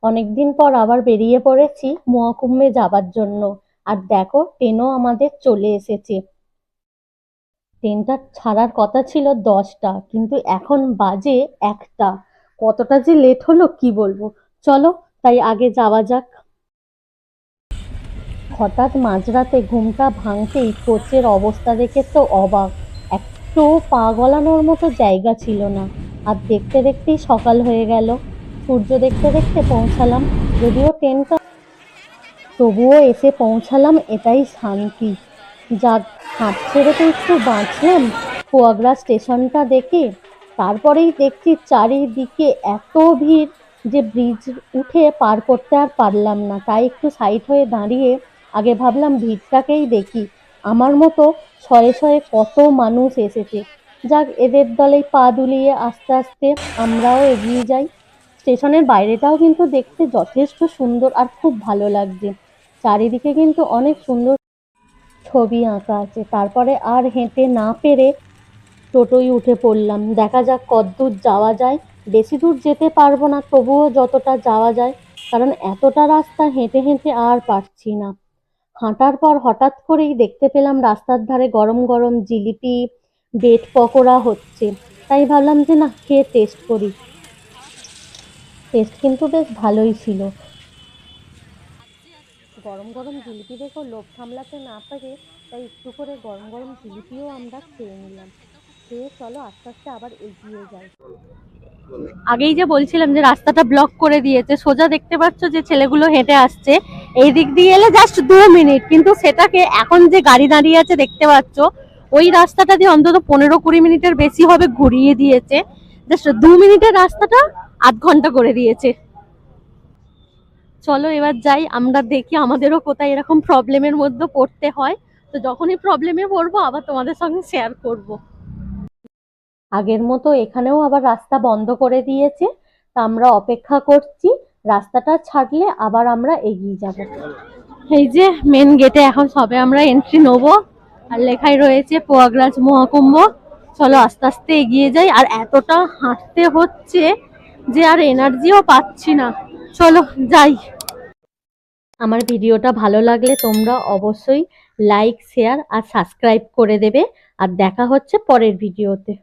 অনেকদিন পর আবার বেরিয়ে পড়েছি মহাকুম্ভে যাবার জন্য। আর দেখো ট্রেনও আমাদের চলে এসেছে। ট্রেনটা ছাড়ার কথা ছিল 10টা, কিন্তু এখন বাজে 1টা। কতটা যে লেট হলো কি বলবো। চলো তাই আগে যাওয়া যাক। হঠাৎ মাঝরাতে ঘুমটা ভাঙতেই কোচের অবস্থা দেখে তো অবাক। একটু পা গলানোর মতো জায়গা ছিল না। আর দেখতে দেখতেই সকাল হয়ে গেল। সূর্য দেখতে দেখতে পৌঁছালাম। যদিও ট্রেনটা, তবুও এসে পৌঁছালাম, এটাই শান্তি। যাক, হাঁপ ছেড়ে তো একটু বাঁচলাম কুয়াগ্রা স্টেশনটা দেখে। তারপরেই দেখছি চারিদিকে এত ভিড় যে ব্রিজ উঠে পার করতে আর পারলাম না। তাই একটু সাইড হয়ে দাঁড়িয়ে আগে ভাবলাম ভিড়টাকেই দেখি। আমার মতো শয়ে শয়ে কত মানুষ এসেছে। যাক, এদের দলেই পা দুলিয়ে আস্তে আস্তে আমরাও এগিয়ে যাই। স্টেশনের বাইরেটাও কিন্তু দেখতে যথেষ্ট সুন্দর আর খুব ভালো লাগছে। চারিদিকে কিন্তু অনেক সুন্দর ছবি আঁকা আছে। তারপরে আর হেঁটে না পেরে টোটোয় উঠে পড়লাম। দেখা যাক কতদূর যাওয়া যায়। বেশি দূর যেতে পারবো না, তবুও যতটা যাওয়া যায়, কারণ এতটা রাস্তা হেঁটে হেঁটে আর পারছি না। হাঁটার পর হঠাৎ করেই দেখতে পেলাম রাস্তার ধারে গরম গরম জিলিপি, ব্রেড পকোড়া হচ্ছে। তাই ভাবলাম যে না, খেয়ে টেস্ট করি। টেস্ট কিন্তু বেশ ভালোই ছিল। গরম গরম জিলিপি দেখেও লোভ সামলাতে না পেরে তাই একটু করে গরম গরম জিলিপিও আমরা খেয়ে নিলাম। খেয়ে চলো আস্তে আস্তে আবার এগিয়ে যাই। আগেই যে বলছিলাম যে রাস্তাটা ব্লক করে দিয়েছে, সোজা দেখতে পাচ্ছ যে ছেলেগুলো হেঁটে আসছে। এই দিক দিয়ে এলে জাস্ট 2 মিনিট, কিন্তু সেটাকে এখন যে গাড়ি দাঁড়িয়ে আছে দেখতে পাচ্ছ, ওই রাস্তাটা দিয়ে অন্তত 15-20 মিনিটের বেশি হবে ঘুরিয়ে দিয়েছে। জাস্ট 2 মিনিটের রাস্তাটা আধ ঘন্টা করে দিয়েছে। চলো এবার যাই, আমরা দেখি আমাদেরও কোথায় এরকম প্রবলেমের মধ্যে পড়তে হয়। তো যখনই প্রবলেমে পড়বো আবার তোমাদের সঙ্গে শেয়ার করব। আগের মতো এখানেও আবার রাস্তা বন্ধ করে দিয়েছে। তা আমরা অপেক্ষা করছি, রাস্তাটা ছাড়লে আবার আমরা এগিয়ে যাব। এই যে মেন গেটে এখন সবে আমরা এন্ট্রি নেবো। আর লেখাই রয়েছে প্রয়াগরাজ মহাকুম্ভ। চলো আস্তে আস্তে এগিয়ে যাই। আর এতটা হাঁটতে হচ্ছে যে আর এনার্জিও পাচ্ছি না। চলো যাই। আমার ভিডিওটা ভালো লাগলে তোমরা অবশ্যই লাইক, শেয়ার আর সাবস্ক্রাইব করে দেবে। আর দেখা হচ্ছে পরের ভিডিওতে।